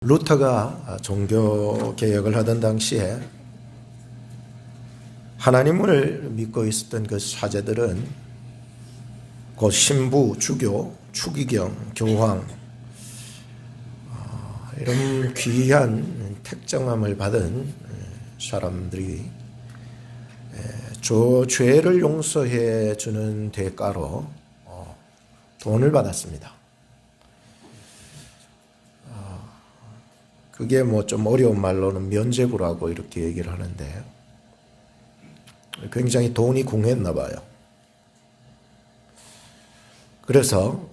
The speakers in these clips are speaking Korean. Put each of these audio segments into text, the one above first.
루터가 종교 개혁을 하던 당시에 하나님을 믿고 있었던 그 사제들은 곧 신부, 주교, 추기경, 교황 이런 귀한 택정함을 받은 사람들이 저 죄를 용서해 주는 대가로 돈을 받았습니다. 그게 뭐 좀 어려운 말로는 면죄부라고 이렇게 얘기를 하는데 굉장히 돈이 궁했나 봐요. 그래서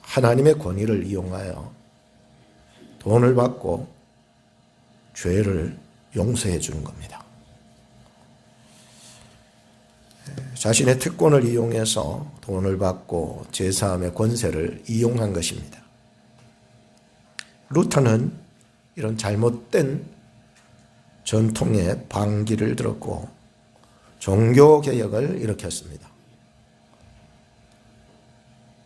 하나님의 권위를 이용하여 돈을 받고 죄를 용서해 주는 겁니다. 자신의 특권을 이용해서 돈을 받고 죄사함의 권세를 이용한 것입니다. 루터는 이런 잘못된 전통의 반기를 들었고 종교개혁을 일으켰습니다.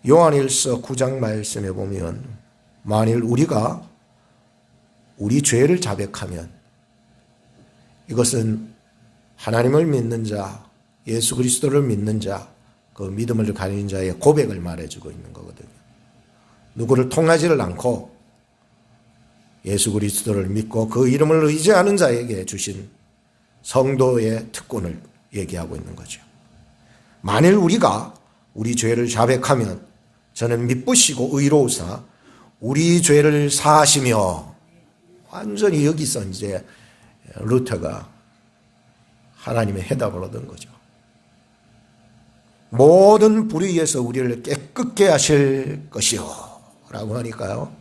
요한일서 9장 말씀에 보면 만일 우리가 우리 죄를 자백하면 이것은 하나님을 믿는 자, 예수 그리스도를 믿는 자, 그 믿음을 가진 자의 고백을 말해주고 있는 거거든요. 누구를 통하지를 않고 예수 그리스도를 믿고 그 이름을 의지하는 자에게 주신 성도의 특권을 얘기하고 있는 거죠. 만일 우리가 우리 죄를 자백하면 저는 미쁘시고 의로우사 우리 죄를 사하시며, 완전히 여기서 이제 루터가 하나님의 해답을 얻은 거죠. 모든 불의에서 우리를 깨끗게 하실 것이요 라고 하니까요.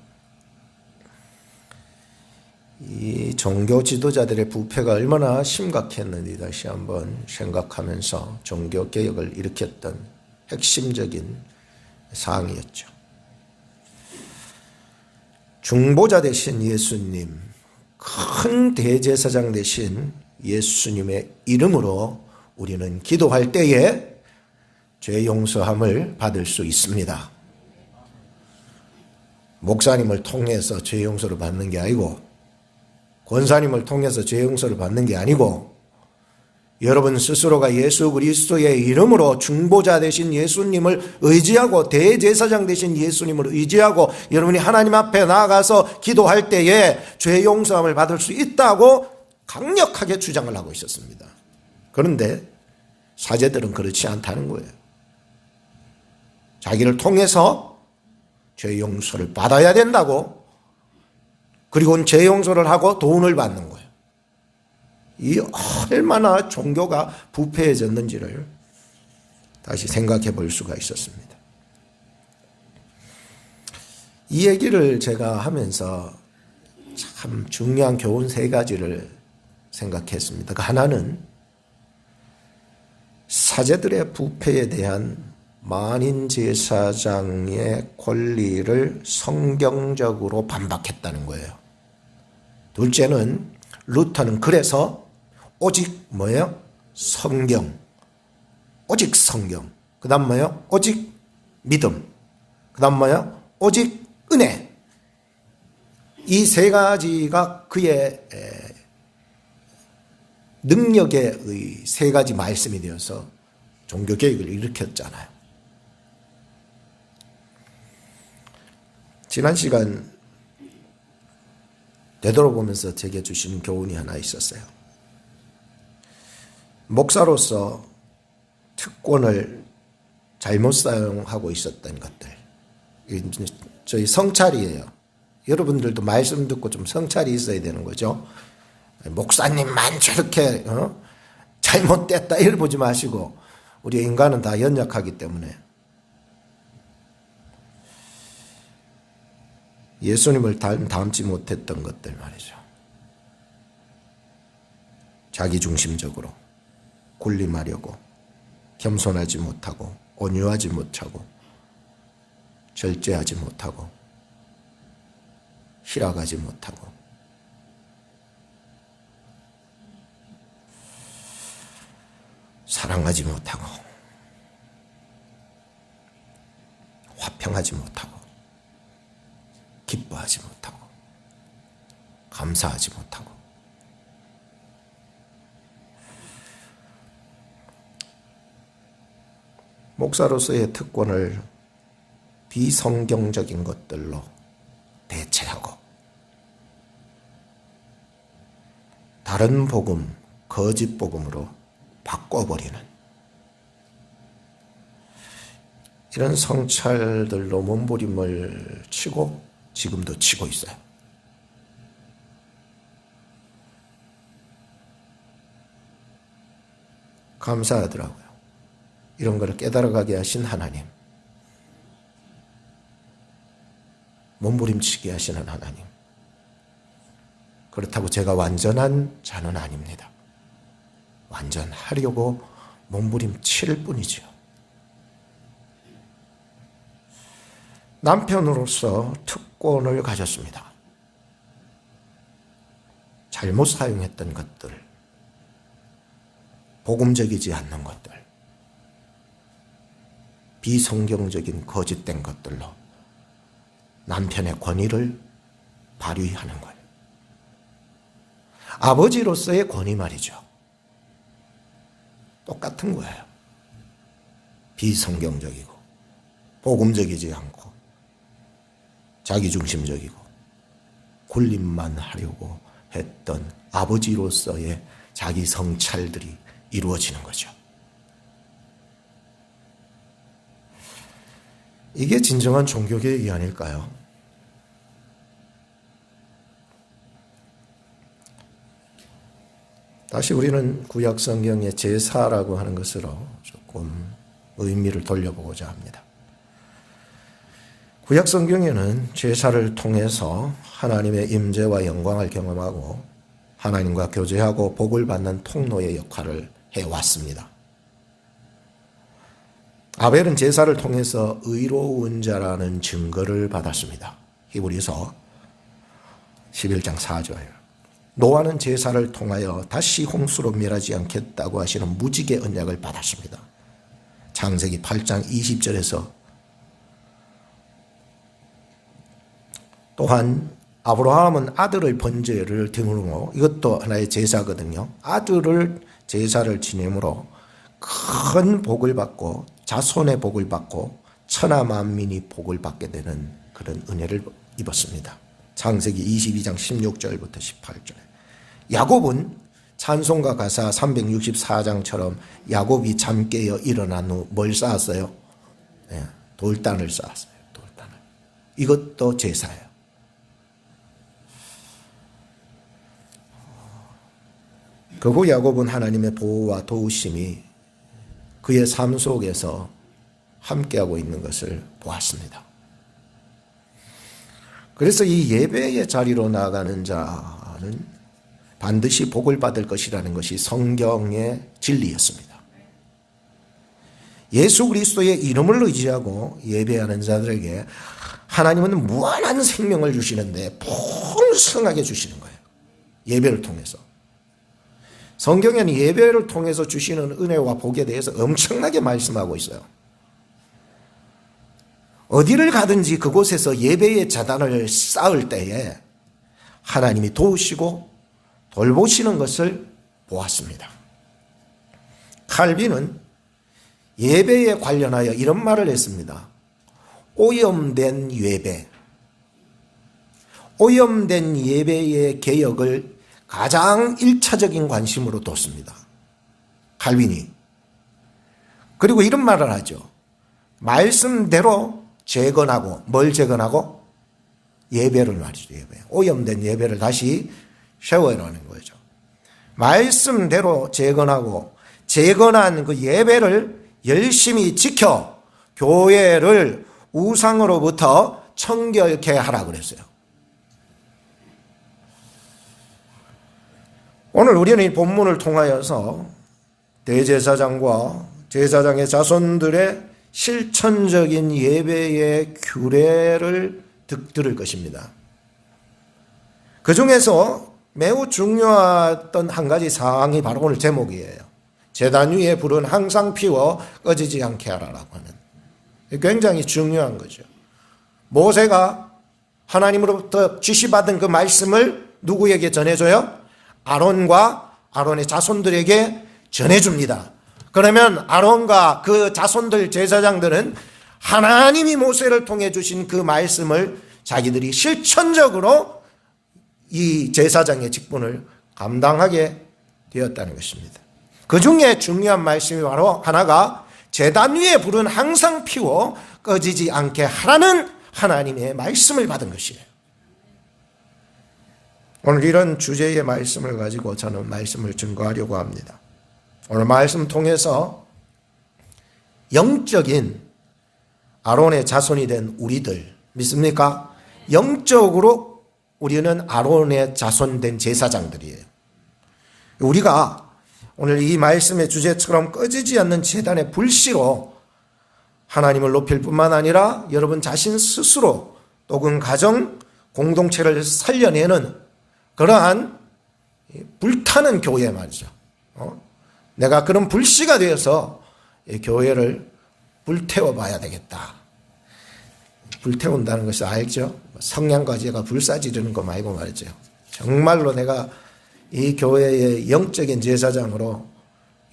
이 종교 지도자들의 부패가 얼마나 심각했는지 다시 한번 생각하면서 종교 개혁을 일으켰던 핵심적인 사항이었죠. 중보자 되신 예수님, 큰 대제사장 되신 예수님의 이름으로 우리는 기도할 때에 죄 용서함을 받을 수 있습니다. 목사님을 통해서 죄 용서를 받는 게 아니고, 권사님을 통해서 죄 용서를 받는 게 아니고, 여러분 스스로가 예수 그리스도의 이름으로 중보자 되신 예수님을 의지하고 대제사장 되신 예수님을 의지하고 여러분이 하나님 앞에 나아가서 기도할 때에 죄 용서함을 받을 수 있다고 강력하게 주장을 하고 있었습니다. 그런데 사제들은 그렇지 않다는 거예요. 자기를 통해서 죄 용서를 받아야 된다고, 그리고 죄 용서를 하고 돈을 받는 거예요. 이 얼마나 종교가 부패해졌는지를 다시 생각해 볼 수가 있었습니다. 이 얘기를 제가 하면서 참 중요한 교훈 세 가지를 생각했습니다. 그 하나는 사제들의 부패에 대한 만인 제사장의 권리를 성경적으로 반박했다는 거예요. 둘째는 루터는 그래서 오직 뭐예요? 성경. 오직 성경. 그 다음 뭐예요? 오직 믿음. 그 다음 뭐예요? 오직 은혜. 이 세 가지가 그의 능력의 세 가지 말씀이 되어서 종교개혁을 일으켰잖아요. 지난 시간 되돌아보면서 제게 주신 교훈이 하나 있었어요. 목사로서 특권을 잘못 사용하고 있었던 것들. 저희 성찰이에요. 여러분들도 말씀 듣고 좀 성찰이 있어야 되는 거죠. 목사님만 저렇게 잘못됐다 이걸 보지 마시고, 우리 인간은 다 연약하기 때문에 예수님을 닮지 못했던 것들 말이죠. 자기중심적으로 군림하려고, 겸손하지 못하고, 온유하지 못하고, 절제하지 못하고, 희락하지 못하고, 사랑하지 못하고, 화평하지 못하고, 기뻐하지 못하고, 감사하지 못하고. 목사로서의 특권을 비성경적인 것들로 대체하고 다른 복음, 거짓 복음으로 바꿔버리는 이런 성찰들로 몸부림을 치고 지금도 치고 있어요. 감사하더라고요. 이런 걸 깨달아가게 하신 하나님, 몸부림치게 하시는 하나님. 그렇다고 제가 완전한 자는 아닙니다. 완전하려고 몸부림칠 뿐이죠. 남편으로서 특권을 가졌습니다. 잘못 사용했던 것들, 복음적이지 않는 것들, 비성경적인 거짓된 것들로 남편의 권위를 발휘하는 거예요. 아버지로서의 권위 말이죠. 똑같은 거예요. 비성경적이고 복음적이지 않고 자기중심적이고 군림만 하려고 했던 아버지로서의 자기 성찰들이 이루어지는 거죠. 이게 진정한 종교개혁이 아닐까요? 다시 우리는 구약 성경의 제사라고 하는 것으로 조금 의미를 돌려보고자 합니다. 구약 성경에는 제사를 통해서 하나님의 임재와 영광을 경험하고 하나님과 교제하고 복을 받는 통로의 역할을 해왔습니다. 아벨은 제사를 통해서 의로운 자라는 증거를 받았습니다. 히브리서 11장 4절. 노아는 제사를 통하여 다시 홍수로 멸하지 않겠다고 하시는 무지개 언약을 받았습니다. 창세기 8장 20절에서 또한 아브라함은 아들의 번제를 드림으로, 이것도 하나의 제사거든요. 아들을 제사를 지냄으로 큰 복을 받고 자손의 복을 받고 천하 만민이 복을 받게 되는 그런 은혜를 입었습니다. 창세기 22장 16절부터 18절. 야곱은 찬송가 가사 364장처럼 야곱이 잠 깨어 일어난 후 뭘 쌓았어요? 네, 돌단을 쌓았어요. 돌단을. 이것도 제사예요. 그후 야곱은 하나님의 보호와 도우심이 그의 삶 속에서 함께하고 있는 것을 보았습니다. 그래서 이 예배의 자리로 나아가는 자는 반드시 복을 받을 것이라는 것이 성경의 진리였습니다. 예수 그리스도의 이름을 의지하고 예배하는 자들에게 하나님은 무한한 생명을 주시는데 풍성하게 주시는 거예요. 예배를 통해서. 성경에는 예배를 통해서 주시는 은혜와 복에 대해서 엄청나게 말씀하고 있어요. 어디를 가든지 그곳에서 예배의 자단을 쌓을 때에 하나님이 도우시고 돌보시는 것을 보았습니다. 칼빈은 예배에 관련하여 이런 말을 했습니다. 오염된 예배. 오염된 예배의 개혁을 가장 1차적인 관심으로 뒀습니다. 칼빈이. 그리고 이런 말을 하죠. 말씀대로 재건하고, 뭘 재건하고? 예배를 말이죠. 예배. 오염된 예배를 다시 세워라는 거죠. 말씀대로 재건하고 재건한 그 예배를 열심히 지켜 교회를 우상으로부터 청결케 하라 그랬어요. 오늘 우리는 이 본문을 통하여서 대제사장과 제사장의 자손들의 실천적인 예배의 규례를 들을 것입니다. 그 중에서 매우 중요했던 한 가지 사항이 바로 오늘 제목이에요. 제단 위에 불은 항상 피워 꺼지지 않게 하라라고 하는. 굉장히 중요한 거죠. 모세가 하나님으로부터 지시받은 그 말씀을 누구에게 전해줘요? 아론과 아론의 자손들에게 전해줍니다. 그러면 아론과 그 자손들 제사장들은 하나님이 모세를 통해 주신 그 말씀을 자기들이 실천적으로 이 제사장의 직분을 감당하게 되었다는 것입니다. 그 중에 중요한 말씀이 바로 하나가 제단 위에 불은 항상 피워 꺼지지 않게 하라는 하나님의 말씀을 받은 것이에요. 오늘 이런 주제의 말씀을 가지고 저는 말씀을 증거하려고 합니다. 오늘 말씀 통해서 영적인 아론의 자손이 된 우리들 믿습니까? 영적으로 우리는 아론의 자손된 제사장들이에요. 우리가 오늘 이 말씀의 주제처럼 꺼지지 않는 제단의 불씨로 하나님을 높일 뿐만 아니라 여러분 자신 스스로 또는 가정 공동체를 살려내는 그러한 불타는 교회 말이죠. 내가 그런 불씨가 되어서 이 교회를 불태워 봐야 되겠다. 불태운다는 것을 알죠? 성냥가지가 불사 지르는 거 말고 말이죠. 정말로 내가 이 교회의 영적인 제사장으로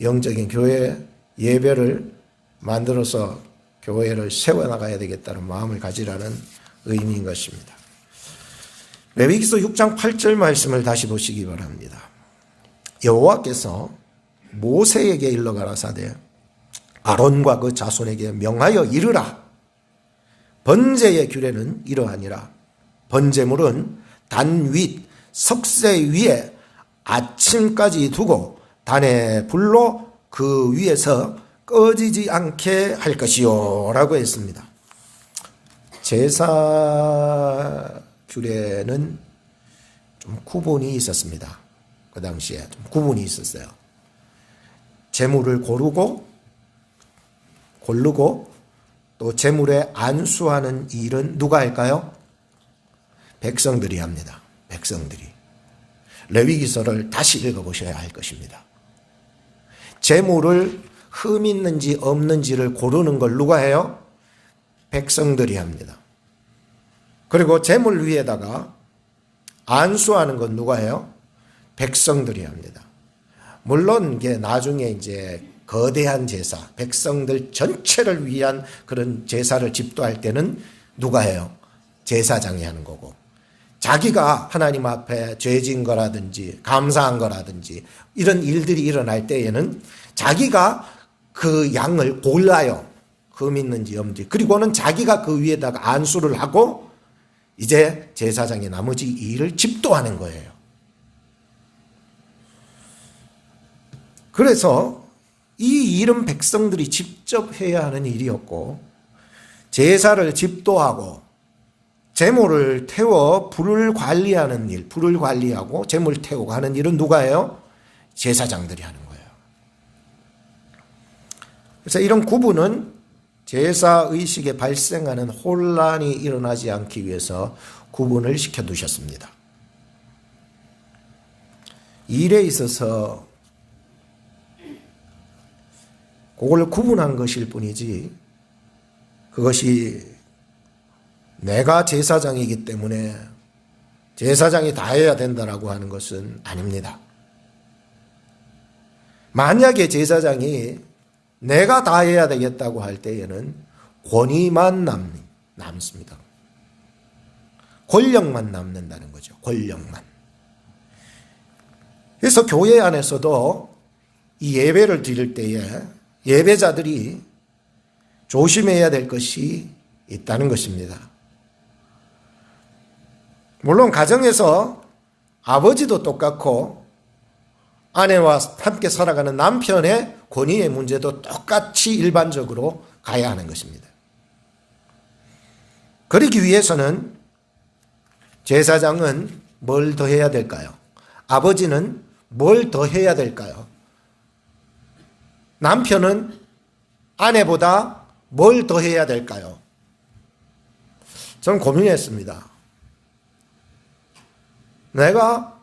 영적인 교회 예배를 만들어서 교회를 세워나가야 되겠다는 마음을 가지라는 의미인 것입니다. 레위기서 6장 8절 말씀을 다시 보시기 바랍니다. 여호와께서 모세에게 일러 가라사대 아론과 그 자손에게 명하여 이르라. 번제의 규례는 이러하니라. 번제물은 단 윗 석쇠 위에 아침까지 두고 단의 불로 그 위에서 꺼지지 않게 할 것이요 라고 했습니다. 제사 규례는 좀 구분이 있었습니다. 그 당시에 좀 구분이 있었어요. 제물을 고르고 또 제물에 안수하는 일은 누가 할까요? 백성들이 합니다. 백성들이. 레위기서를 다시 읽어보셔야 할 것입니다. 제물을 흠 있는지 없는지를 고르는 걸 누가 해요? 백성들이 합니다. 그리고 제물 위에다가 안수하는 건 누가 해요? 백성들이 합니다. 물론 이게 나중에 이제 거대한 제사, 백성들 전체를 위한 그런 제사를 집도할 때는 누가 해요? 제사장이 하는 거고, 자기가 하나님 앞에 죄진 거라든지 감사한 거라든지 이런 일들이 일어날 때에는 자기가 그 양을 골라요. 흠 있는지 없는지. 그리고는 자기가 그 위에다가 안수를 하고 이제 제사장이 나머지 일을 집도하는 거예요. 그래서 이 일은 백성들이 직접 해야 하는 일이었고, 제사를 집도하고 제물을 태워 불을 관리하는 일, 불을 관리하고 제물 태우고 하는 일은 누가 해요? 제사장들이 하는 거예요. 그래서 이런 구분은 제사의식에 발생하는 혼란이 일어나지 않기 위해서 구분을 시켜두셨습니다. 일에 있어서 그걸 구분한 것일 뿐이지 그것이 내가 제사장이기 때문에 제사장이 다 해야 된다라고 하는 것은 아닙니다. 만약에 제사장이 내가 다 해야 되겠다고 할 때에는 권위만 남습니다. 권력만 남는다는 거죠. 권력만. 그래서 교회 안에서도 이 예배를 드릴 때에 예배자들이 조심해야 될 것이 있다는 것입니다. 물론 가정에서 아버지도 똑같고 아내와 함께 살아가는 남편의 권위의 문제도 똑같이 일반적으로 가야 하는 것입니다. 그러기 위해서는 제사장은 뭘 더 해야 될까요? 아버지는 뭘 더 해야 될까요? 남편은 아내보다 뭘 더 해야 될까요? 저는 고민했습니다. 내가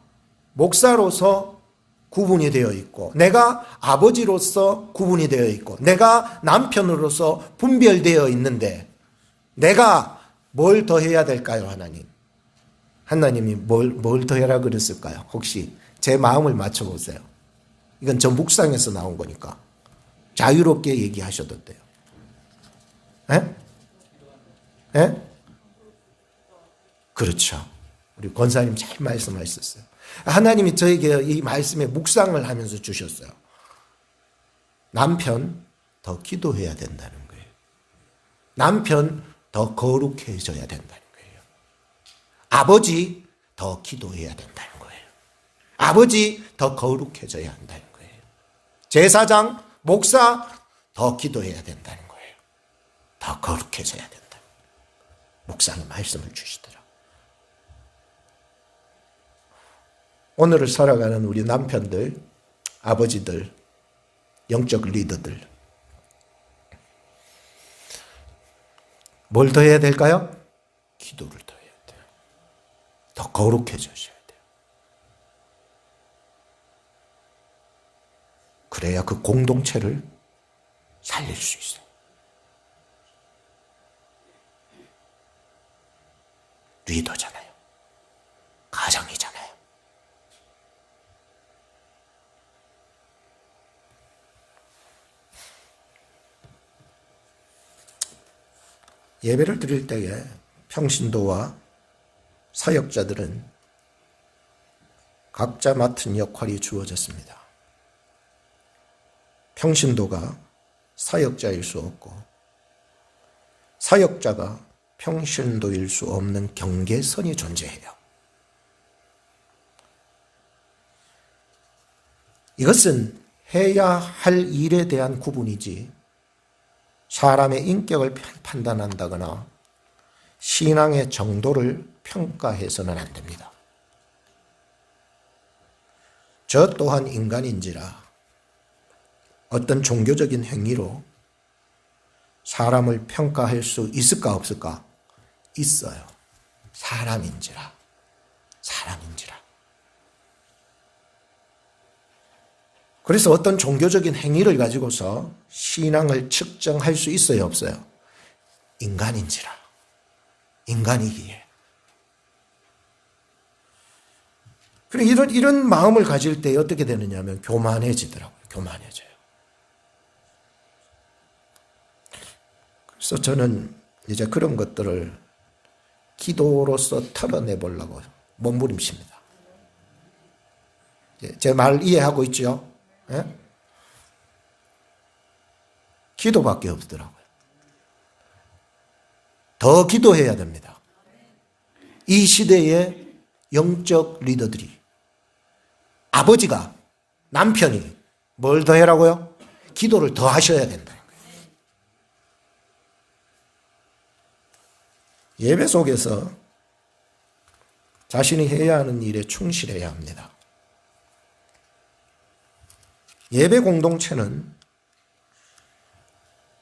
목사로서 구분이 되어 있고, 내가 아버지로서 구분이 되어 있고, 내가 남편으로서 분별되어 있는데 내가 뭘 더 해야 될까요, 하나님? 하나님이 뭘 더 해라 그랬을까요? 혹시 제 마음을 맞춰보세요. 이건 전 묵상에서 나온 거니까 자유롭게 얘기하셔도 돼요. 에? 에? 그렇죠. 우리 권사님 잘 말씀하셨어요. 하나님이 저에게 이 말씀에 묵상을 하면서 주셨어요. 남편 더 기도해야 된다는 거예요. 남편 더 거룩해져야 된다는 거예요. 아버지 더 기도해야 된다는 거예요. 아버지 더 거룩해져야 한다는 거예요. 제사장, 목사 더 기도해야 된다는 거예요. 더 거룩해져야 된다. 목사님 말씀을 주시더라. 오늘을 살아가는 우리 남편들, 아버지들, 영적 리더들 뭘 더 해야 될까요? 기도를 더 해야 돼요. 더 거룩해져셔야 돼요. 그래야 그 공동체를 살릴 수 있어요. 리더잖아요. 가정이잖아요. 예배를 드릴 때에 평신도와 사역자들은 각자 맡은 역할이 주어졌습니다. 평신도가 사역자일 수 없고 사역자가 평신도일 수 없는 경계선이 존재해요. 이것은 해야 할 일에 대한 구분이지 사람의 인격을 판단한다거나 신앙의 정도를 평가해서는 안 됩니다. 저 또한 인간인지라 어떤 종교적인 행위로 사람을 평가할 수 있을까 없을까? 있어요. 사람인지라. 그래서 어떤 종교적인 행위를 가지고서 신앙을 측정할 수 있어요, 없어요? 인간인지라. 인간이기에. 그리고 이런 마음을 가질 때 어떻게 되느냐 하면 교만해지더라고요. 교만해져요. 그래서 저는 이제 그런 것들을 기도로서 털어내보려고 몸부림칩니다. 제 말 이해하고 있죠? 예? 기도밖에 없더라고요. 더 기도해야 됩니다. 이 시대의 영적 리더들이 아버지가 남편이 뭘 더 해라고요? 기도를 더 하셔야 된다. 예배 속에서 자신이 해야 하는 일에 충실해야 합니다. 예배 공동체는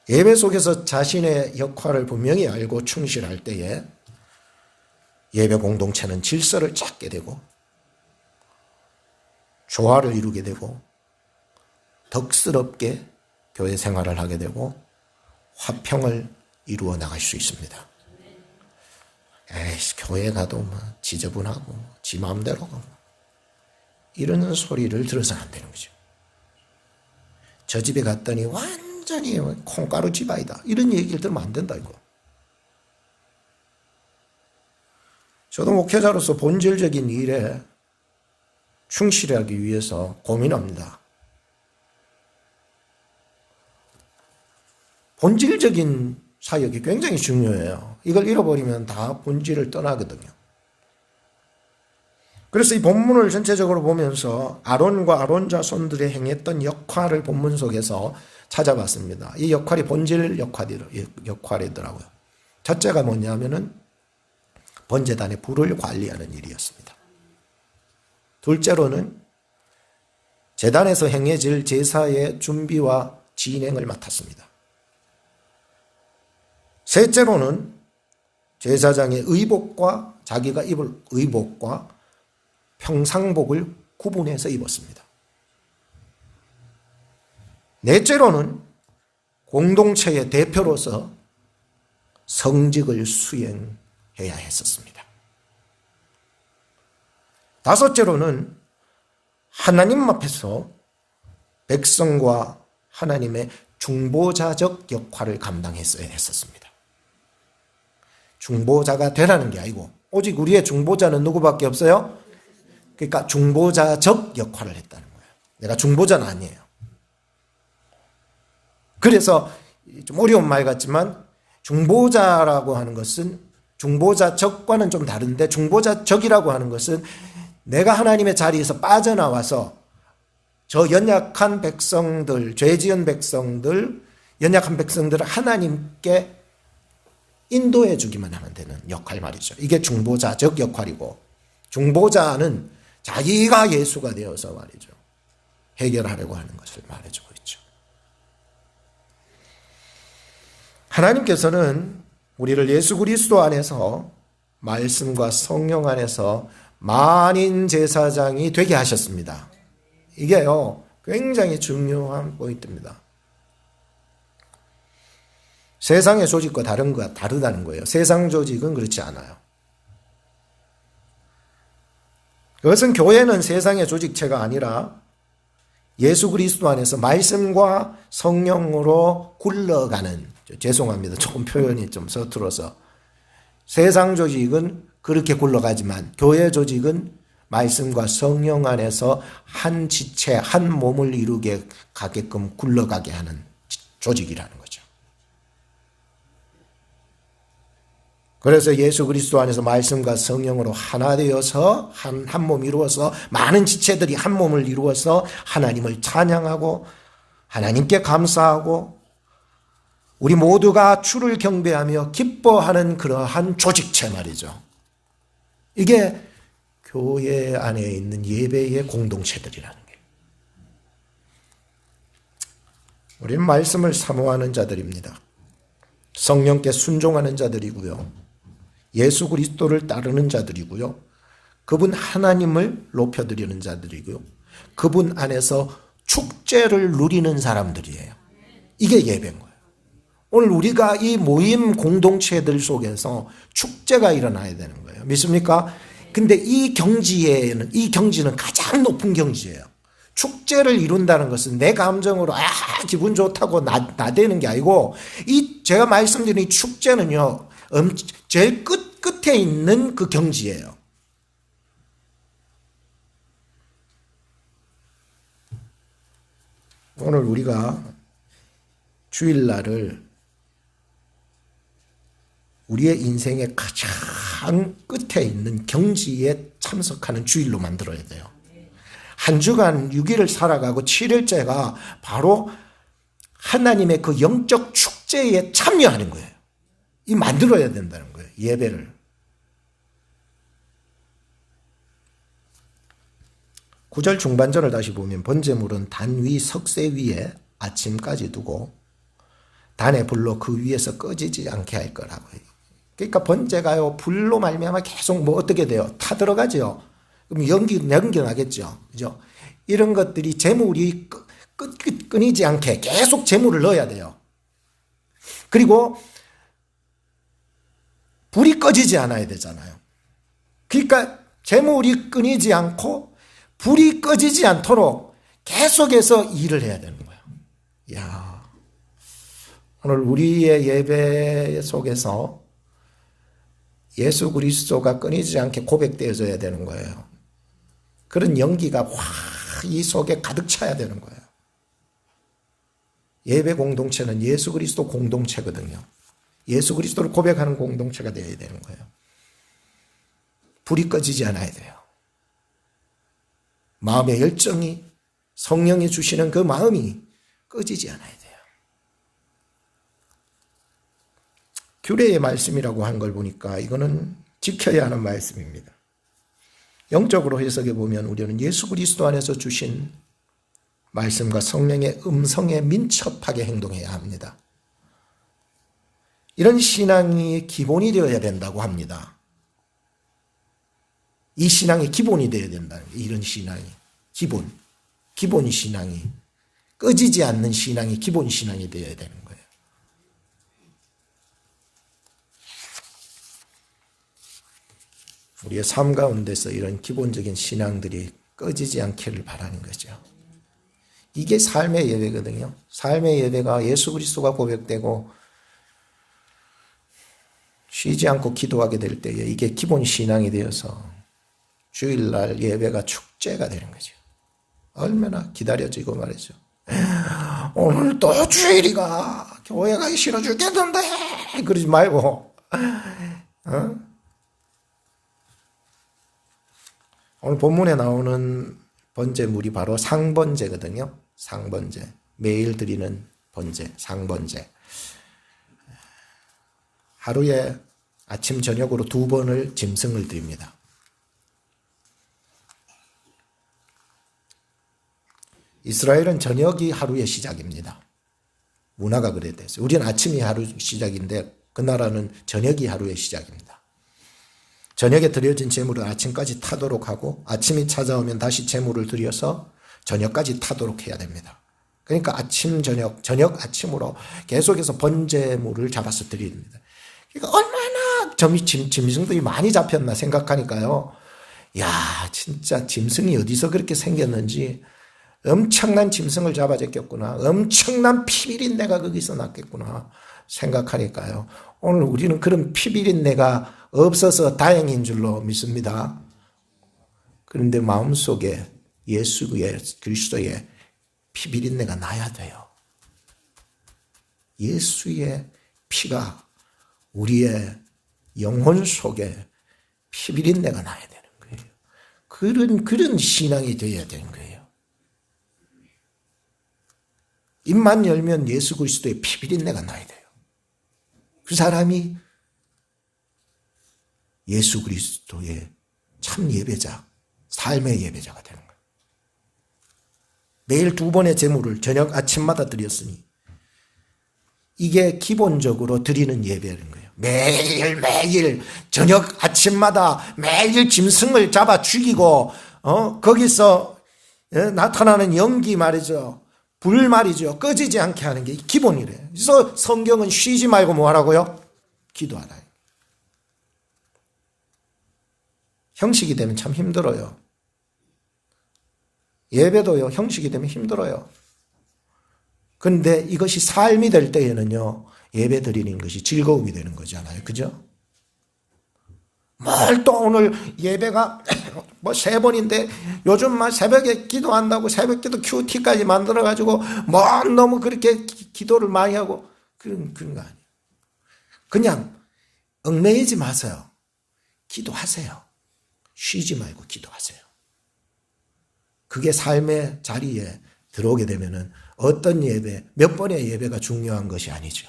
예배 속에서 자신의 역할을 분명히 알고 충실할 때에 예배 공동체는 질서를 찾게 되고 조화를 이루게 되고 덕스럽게 교회 생활을 하게 되고 화평을 이루어 나갈 수 있습니다. 에이씨, 교회 가도 뭐 지저분하고 지 마음대로 가고 이런 소리를 들어서는 안 되는 거죠. 저 집에 갔더니 완전히 콩가루 집안이다. 이런 얘기를 들으면 안 된다, 이거. 저도 목회자로서 본질적인 일에 충실하기 위해서 고민합니다. 본질적인 사역이 굉장히 중요해요. 이걸 잃어버리면 다 본질을 떠나거든요. 그래서 이 본문을 전체적으로 보면서 아론과 아론 자손들이 행했던 역할을 본문 속에서 찾아봤습니다. 이 역할이 본질 역할이더라고요. 첫째가 뭐냐면은 번제단의 불을 관리하는 일이었습니다. 둘째로는 제단에서 행해질 제사의 준비와 진행을 맡았습니다. 셋째로는 제사장의 의복과 자기가 입을 의복과 평상복을 구분해서 입었습니다. 넷째로는 공동체의 대표로서 성직을 수행해야 했었습니다. 다섯째로는 하나님 앞에서 백성과 하나님의 중보자적 역할을 감당했어야 했었습니다. 중보자가 되라는 게 아니고 오직 우리의 중보자는 누구밖에 없어요? 그러니까 중보자적 역할을 했다는 거예요. 내가 중보자는 아니에요. 그래서 좀 어려운 말 같지만 중보자라고 하는 것은 중보자적과는 좀 다른데, 중보자적이라고 하는 것은 내가 하나님의 자리에서 빠져나와서 저 연약한 백성들, 죄 지은 백성들, 연약한 백성들을 하나님께 인도해 주기만 하면 되는 역할 말이죠. 이게 중보자적 역할이고, 중보자는 자기가 예수가 되어서 말이죠, 해결하려고 하는 것을 말해주고 있죠. 하나님께서는 우리를 예수 그리스도 안에서 말씀과 성령 안에서 만인 제사장이 되게 하셨습니다. 이게요, 굉장히 중요한 포인트입니다. 세상의 조직과 다르다는 거예요. 세상 조직은 그렇지 않아요. 그것은 교회는 세상의 조직체가 아니라 예수 그리스도 안에서 말씀과 성령으로 굴러가는, 죄송합니다, 조금 표현이 좀 서툴어서, 세상 조직은 그렇게 굴러가지만 교회 조직은 말씀과 성령 안에서 한 지체, 한 몸을 이루게 가게끔 굴러가게 하는 조직이라는 거죠. 그래서 예수 그리스도 안에서 말씀과 성령으로 하나 되어서 한 몸 이루어서 많은 지체들이 한 몸을 이루어서 하나님을 찬양하고 하나님께 감사하고 우리 모두가 주를 경배하며 기뻐하는 그러한 조직체 말이죠. 이게 교회 안에 있는 예배의 공동체들이라는 게. 우리는 말씀을 사모하는 자들입니다. 성령께 순종하는 자들이고요. 예수 그리스도를 따르는 자들이고요. 그분 하나님을 높여드리는 자들이고요. 그분 안에서 축제를 누리는 사람들이에요. 이게 예배인 거예요. 오늘 우리가 이 모임 공동체들 속에서 축제가 일어나야 되는 거예요. 믿습니까? 근데 이 경지는 가장 높은 경지예요. 축제를 이룬다는 것은 내 감정으로 기분 좋다고 나대는 게 아니고, 제가 말씀드린 이 축제는요, 제일 끝에 있는 그 경지예요. 오늘 우리가 주일날을 우리의 인생의 가장 끝에 있는 경지에 참석하는 주일로 만들어야 돼요. 한 주간 6일을 살아가고 7일째가 바로 하나님의 그 영적 축제에 참여하는 거예요. 이 만들어야 된다는 거예요. 예배를. 9절 중반절을 다시 보면 번제물은 단 위 석쇠 위에 아침까지 두고 단의 불로 그 위에서 꺼지지 않게 할 거라고 해요. 그러니까 번제가요, 불로 말미암아 계속 어떻게 돼요? 타들어가죠. 그럼 연기 나겠죠. 그죠? 이런 것들이 재물이 끊이지 않게 계속 재물을 넣어야 돼요. 그리고 불이 꺼지지 않아야 되잖아요. 그러니까 재물이 끊이지 않고 불이 꺼지지 않도록 계속해서 일을 해야 되는 거예요. 이야, 오늘 우리의 예배 속에서 예수 그리스도가 끊이지 않게 고백되어져야 되는 거예요. 그런 연기가 이 속에 가득 차야 되는 거예요. 예배 공동체는 예수 그리스도 공동체거든요. 예수 그리스도를 고백하는 공동체가 되어야 되는 거예요. 불이 꺼지지 않아야 돼요. 마음의 열정이, 성령이 주시는 그 마음이 꺼지지 않아야 돼요. 규례의 말씀이라고 한 걸 보니까 이거는 지켜야 하는 말씀입니다. 영적으로 해석해 보면 우리는 예수 그리스도 안에서 주신 말씀과 성령의 음성에 민첩하게 행동해야 합니다. 이런 신앙이 기본이 되어야 된다고 합니다. 이 신앙이 기본이 되어야 된다는 거예요. 이런 신앙이 기본 신앙이, 꺼지지 않는 신앙이 기본 신앙이 되어야 되는 거예요. 우리의 삶 가운데서 이런 기본적인 신앙들이 꺼지지 않기를 바라는 거죠. 이게 삶의 예배거든요. 삶의 예배가 예수 그리스도가 고백되고 쉬지 않고 기도하게 될 때에 이게 기본 신앙이 되어서 주일날 예배가 축제가 되는 거죠. 얼마나 기다려지고 말이죠. 오늘 또 주일이가 교회 가기 싫어 죽겠는데 그러지 말고 오늘 본문에 나오는 번제물이 바로 상번제거든요. 상번제. 매일 드리는 번제, 상번제. 하루에 아침 저녁으로 2번을 짐승을 드립니다. 이스라엘은 저녁이 하루의 시작입니다. 문화가 그래 됐어요. 우리는 아침이 하루 시작인데 그 나라는 저녁이 하루의 시작입니다. 저녁에 드려진 제물을 아침까지 타도록 하고 아침이 찾아오면 다시 제물을 드려서 저녁까지 타도록 해야 됩니다. 그러니까 아침 저녁 아침으로 계속해서 번제물을 잡아서 드립니다. 그러니까 얼마나 짐승들이 많이 잡혔나 생각하니까요. 야, 진짜 짐승이 어디서 그렇게 생겼는지 엄청난 짐승을 잡아줬겠구나. 엄청난 피비린내가 거기서 났겠구나 생각하니까요. 오늘 우리는 그런 피비린내가 없어서 다행인 줄로 믿습니다. 그런데 마음속에 예수의 그리스도의 피비린내가 나야 돼요. 예수의 피가 우리의 영혼 속에 피비린내가 나야 되는 거예요. 그런 신앙이 되어야 되는 거예요. 입만 열면 예수 그리스도의 피비린내가 나야 돼요. 그 사람이 예수 그리스도의 참 예배자, 삶의 예배자가 되는 거예요. 매일 2번의 제물을 저녁 아침마다 드렸으니 이게 기본적으로 드리는 예배인 거예요. 매일 저녁 아침마다 매일 짐승을 잡아 죽이고 거기서 나타나는 연기 말이죠. 불 말이죠. 꺼지지 않게 하는 게 기본이래요. 그래서 성경은 쉬지 말고 뭐 하라고요? 기도하라. 형식이 되면 참 힘들어요. 예배도요, 형식이 되면 힘들어요. 그런데 이것이 삶이 될 때에는요, 예배 드리는 것이 즐거움이 되는 거잖아요. 그죠? 뭘 또 오늘 예배가 뭐 3번인데 요즘 막 새벽에 기도한다고 새벽 기도 큐티까지 만들어가지고 뭐 너무 그렇게 기도를 많이 하고 그런 거 아니에요. 그냥 얽매이지 마세요. 기도하세요. 쉬지 말고 기도하세요. 그게 삶의 자리에 들어오게 되면은 어떤 예배, 몇 번의 예배가 중요한 것이 아니죠.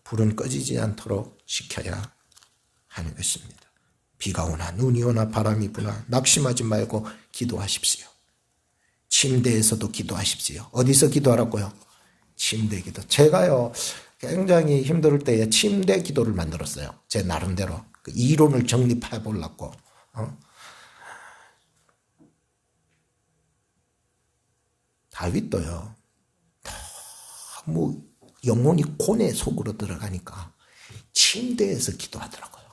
불은 꺼지지 않도록 지켜야 하는 것입니다. 비가 오나 눈이 오나 바람이 부나 낙심하지 말고 기도하십시오. 침대에서도 기도하십시오. 어디서 기도하라고요? 침대 기도. 제가요 굉장히 힘들 때에 침대 기도를 만들었어요. 제 나름대로 그 이론을 정립해 보려고. 다윗도요 너무 영혼이 고뇌 속으로 들어가니까 침대에서 기도하더라고요.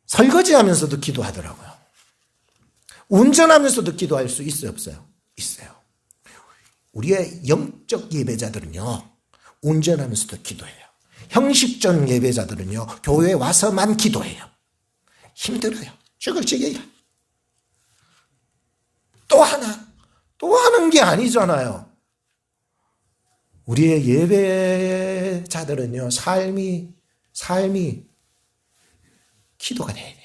설거지하면서도 기도하더라고요. 운전하면서도 기도할 수 있어요, 없어요? 있어요. 우리의 영적 예배자들은요 운전하면서도 기도해요. 형식적 예배자들은요 교회에 와서만 기도해요. 힘들어요. 죽을 지경이야. 또 하는 게 아니잖아요. 우리의 예배자들은요, 삶이 기도가 돼야 되는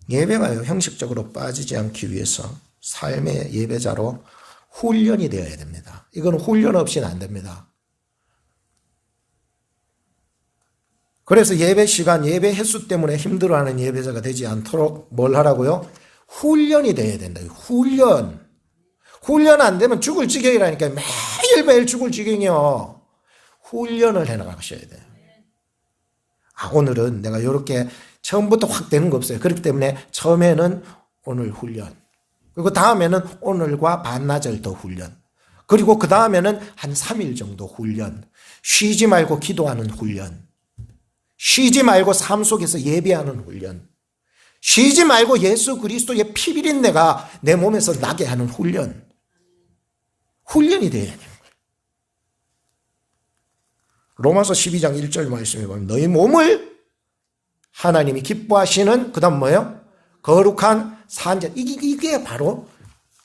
거예요. 예배가요, 형식적으로 빠지지 않기 위해서 삶의 예배자로 훈련이 되어야 됩니다. 이건 훈련 없이는 안 됩니다. 그래서 예배 시간, 예배 횟수 때문에 힘들어하는 예배자가 되지 않도록 뭘 하라고요? 훈련이 돼야 된다. 훈련 안 되면 죽을 지경이라니까. 매일 죽을 지경이요. 훈련을 해나가셔야 돼요. 오늘은 내가 이렇게 처음부터 확 되는 거 없어요. 그렇기 때문에 처음에는 오늘 훈련, 그리고 다음에는 오늘과 반나절 더 훈련, 그리고 그 다음에는 한 3일 정도 훈련. 쉬지 말고 기도하는 훈련. 쉬지 말고 삶 속에서 예배하는 훈련. 쉬지 말고 예수 그리스도의 피비린내가 내 몸에서 나게 하는 훈련. 훈련이 되어야 돼요. 로마서 12장 1절 말씀에 보면 너희 몸을 하나님이 기뻐하시는 그 다음 뭐예요? 거룩한 산재. 이게 바로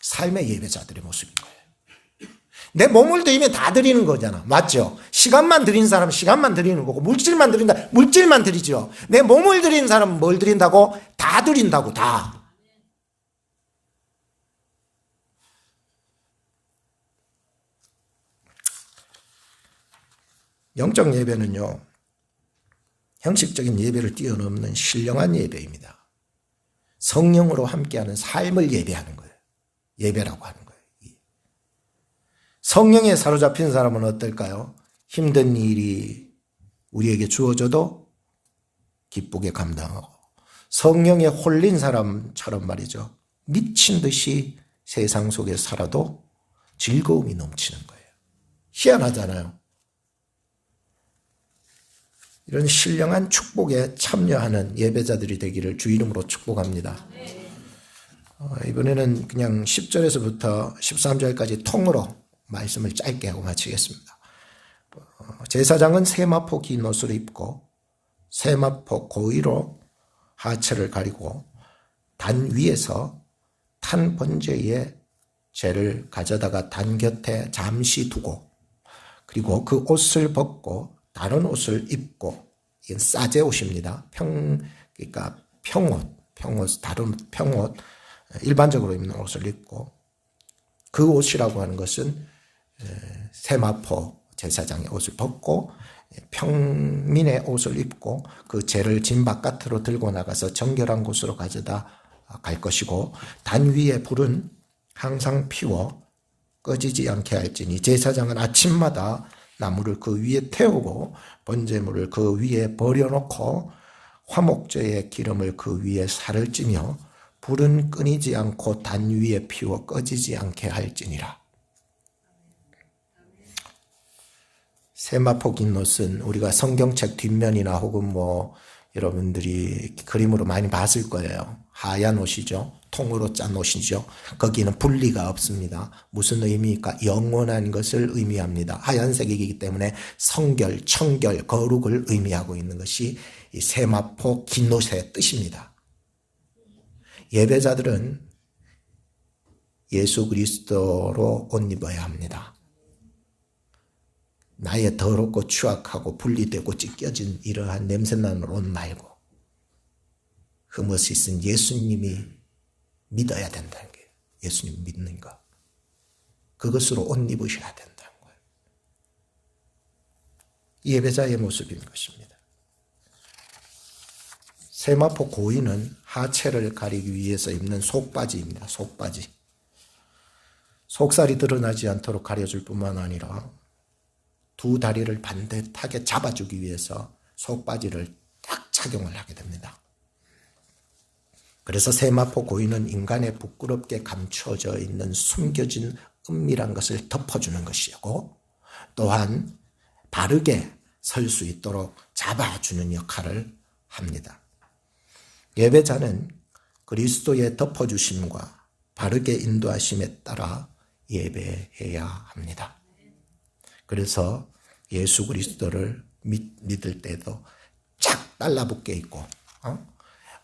삶의 예배자들의 모습인 거예요. 내 몸을 드리면 다 드리는 거잖아. 맞죠? 시간만 드린 사람은 시간만 드리는 거고 물질만 드린다. 물질만 드리죠. 내 몸을 드리는 사람은 뭘 드린다고? 다 드린다고. 다. 영적 예배는요. 형식적인 예배를 뛰어넘는 신령한 예배입니다. 성령으로 함께하는 삶을 예배하는 거예요. 예배라고 하는 거예요. 성령에 사로잡힌 사람은 어떨까요? 힘든 일이 우리에게 주어져도 기쁘게 감당하고, 성령에 홀린 사람처럼 말이죠. 미친 듯이 세상 속에 살아도 즐거움이 넘치는 거예요. 희한하잖아요. 이런 신령한 축복에 참여하는 예배자들이 되기를 주 이름으로 축복합니다. 이번에는 그냥 10절에서부터 13절까지 통으로 말씀을 짧게 하고 마치겠습니다. 제사장은 세마포 긴 옷을 입고 세마포 고위로 하체를 가리고 단 위에서 탄 번제에 재를 가져다가 단 곁에 잠시 두고, 그리고 그 옷을 벗고 다른 옷을 입고, 이건 싸제 옷입니다. 그러니까 평옷, 다른 평옷, 일반적으로 입는 옷을 입고, 그 옷이라고 하는 것은 세마포 제사장의 옷을 벗고 평민의 옷을 입고 그 재를 진 바깥으로 들고 나가서 정결한 곳으로 가져다 갈 것이고, 단 위에 불은 항상 피워 꺼지지 않게 할지니 제사장은 아침마다 나무를 그 위에 태우고 번제물을 그 위에 버려놓고 화목제의 기름을 그 위에 살을 찌며 불은 끊이지 않고 단 위에 피워 꺼지지 않게 할지니라. 세마포 긴 옷은 우리가 성경책 뒷면이나 혹은 여러분들이 그림으로 많이 봤을 거예요. 하얀 옷이죠. 통으로 짠 옷이죠. 거기는 분리가 없습니다. 무슨 의미입니까? 영원한 것을 의미합니다. 하얀색이기 때문에 성결, 청결, 거룩을 의미하고 있는 것이 이 세마포 긴 옷의 뜻입니다. 예배자들은 예수 그리스도로 옷 입어야 합니다. 나의 더럽고 추악하고 분리되고 찢겨진 이러한 냄새나는 옷 말고 흠없이 쓴 예수님이 믿어야 된다는 거예요. 예수님 믿는 거. 그것으로 옷 입으셔야 된다는 거예요. 예배자의 모습인 것입니다. 세마포 고위는 하체를 가리기 위해서 입는 속바지입니다. 속바지. 속살이 드러나지 않도록 가려줄 뿐만 아니라 두 다리를 반듯하게 잡아주기 위해서 속바지를 딱 착용을 하게 됩니다. 그래서 세마포 고위는 인간의 부끄럽게 감춰져 있는 숨겨진 은밀한 것을 덮어주는 것이고, 또한 바르게 설 수 있도록 잡아주는 역할을 합니다. 예배자는 그리스도의 덮어주심과 바르게 인도하심에 따라 예배해야 합니다. 그래서 예수 그리스도를 믿을 때도 쫙 달라붙게 있고,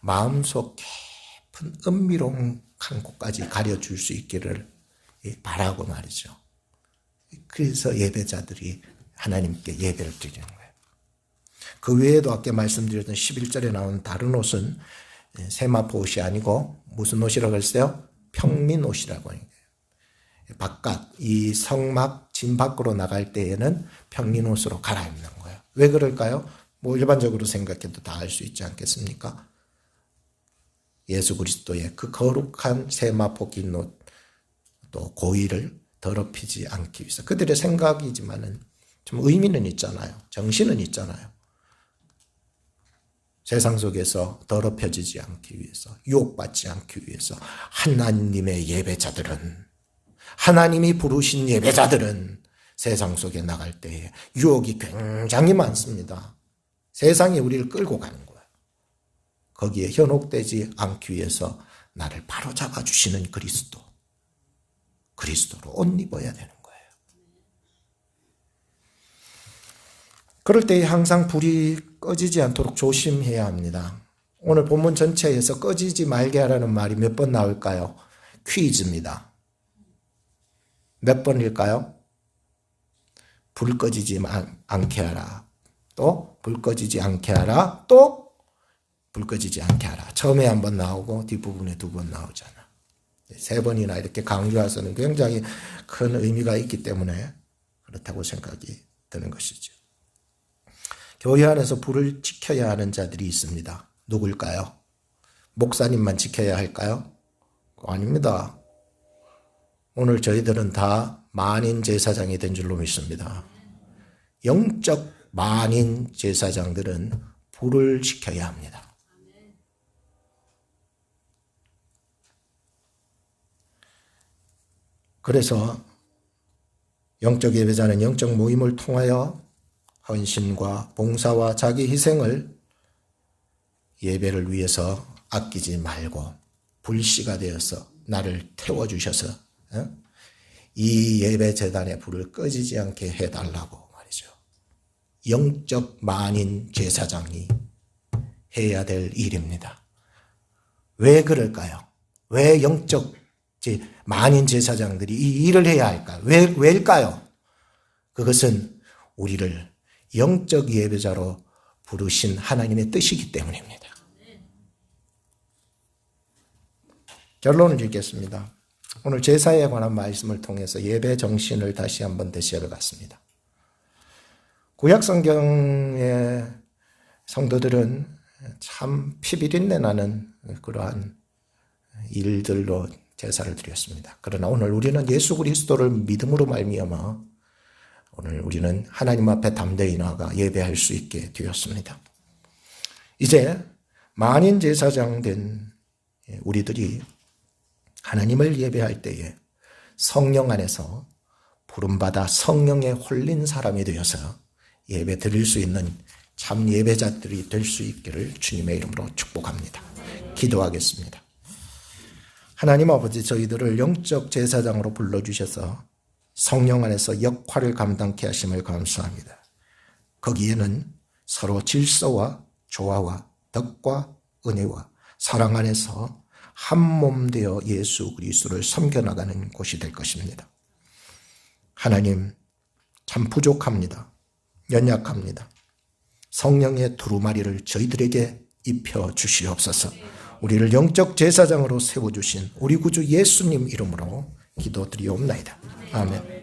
마음속 깊은 은밀한 곳까지 가려줄 수 있기를 바라고 말이죠. 그래서 예배자들이 하나님께 예배를 드리는 거예요. 그 외에도 아까 말씀드렸던 11절에 나온 다른 옷은 세마포 옷이 아니고 무슨 옷이라고 했어요? 평민 옷이라고 하는 거예요. 바깥, 이 성막 진 밖으로 나갈 때에는 평민 옷으로 갈아입는 거예요. 왜 그럴까요? 일반적으로 생각해도 다 알 수 있지 않겠습니까? 예수 그리스도의 그 거룩한 세마포 긴 옷, 또 고위를 더럽히지 않기 위해서. 그들의 생각이지만은 좀 의미는 있잖아요. 정신은 있잖아요. 세상 속에서 더럽혀지지 않기 위해서, 유혹받지 않기 위해서 하나님의 예배자들은 하나님이 부르신 예배자들은 세상 속에 나갈 때에 유혹이 굉장히 많습니다. 세상이 우리를 끌고 가는 거예요. 거기에 현혹되지 않기 위해서 나를 바로잡아 주시는 그리스도로 옷 입어야 되는 거예요. 그럴 때에 항상 불이 꺼지지 않도록 조심해야 합니다. 오늘 본문 전체에서 꺼지지 말게 하라는 말이 몇 번 나올까요? 퀴즈입니다. 몇 번일까요? 불 꺼지지 않게 하라. 또 불 꺼지지 않게 하라. 또 불 꺼지지 않게 하라. 처음에 한 번 나오고 뒷부분에 2번 나오잖아. 3번이나 이렇게 강조해서는 굉장히 큰 의미가 있기 때문에 그렇다고 생각이 드는 것이죠. 교회 안에서 불을 지켜야 하는 자들이 있습니다. 누굴까요? 목사님만 지켜야 할까요? 아닙니다. 오늘 저희들은 다 만인 제사장이 된 줄로 믿습니다. 영적 만인 제사장들은 불을 지켜야 합니다. 그래서 영적 예배자는 영적 모임을 통하여 헌신과 봉사와 자기 희생을 예배를 위해서 아끼지 말고 불씨가 되어서 나를 태워주셔서 이 예배 재단의 불을 꺼지지 않게 해달라고 말이죠. 영적 만인 제사장이 해야 될 일입니다. 왜 그럴까요? 왜 영적 만인 제사장들이 이 일을 해야 할까요? 왜일까요? 그것은 우리를 영적 예배자로 부르신 하나님의 뜻이기 때문입니다. 결론을 읽겠습니다. 오늘 제사에 관한 말씀을 통해서 예배 정신을 다시 한번 되새겨봤습니다. 구약 성경의 성도들은 참 피비린내 나는 그러한 일들로 제사를 드렸습니다. 그러나 오늘 우리는 예수 그리스도를 믿음으로 말미암아 오늘 우리는 하나님 앞에 담대히 나아가 예배할 수 있게 되었습니다. 이제 만인 제사장 된 우리들이 하나님을 예배할 때에 성령 안에서 부름받아 성령에 홀린 사람이 되어서 예배 드릴 수 있는 참 예배자들이 될 수 있기를 주님의 이름으로 축복합니다. 기도하겠습니다. 하나님 아버지, 저희들을 영적 제사장으로 불러주셔서 성령 안에서 역할을 감당케 하심을 감사합니다. 거기에는 서로 질서와 조화와 덕과 은혜와 사랑 안에서 한 몸 되어 예수 그리스도를 섬겨나가는 곳이 될 것입니다. 하나님, 참 부족합니다. 연약합니다. 성령의 두루마리를 저희들에게 입혀 주시옵소서. 우리를 영적 제사장으로 세워주신 우리 구주 예수님 이름으로 기도드리옵나이다. 아멘.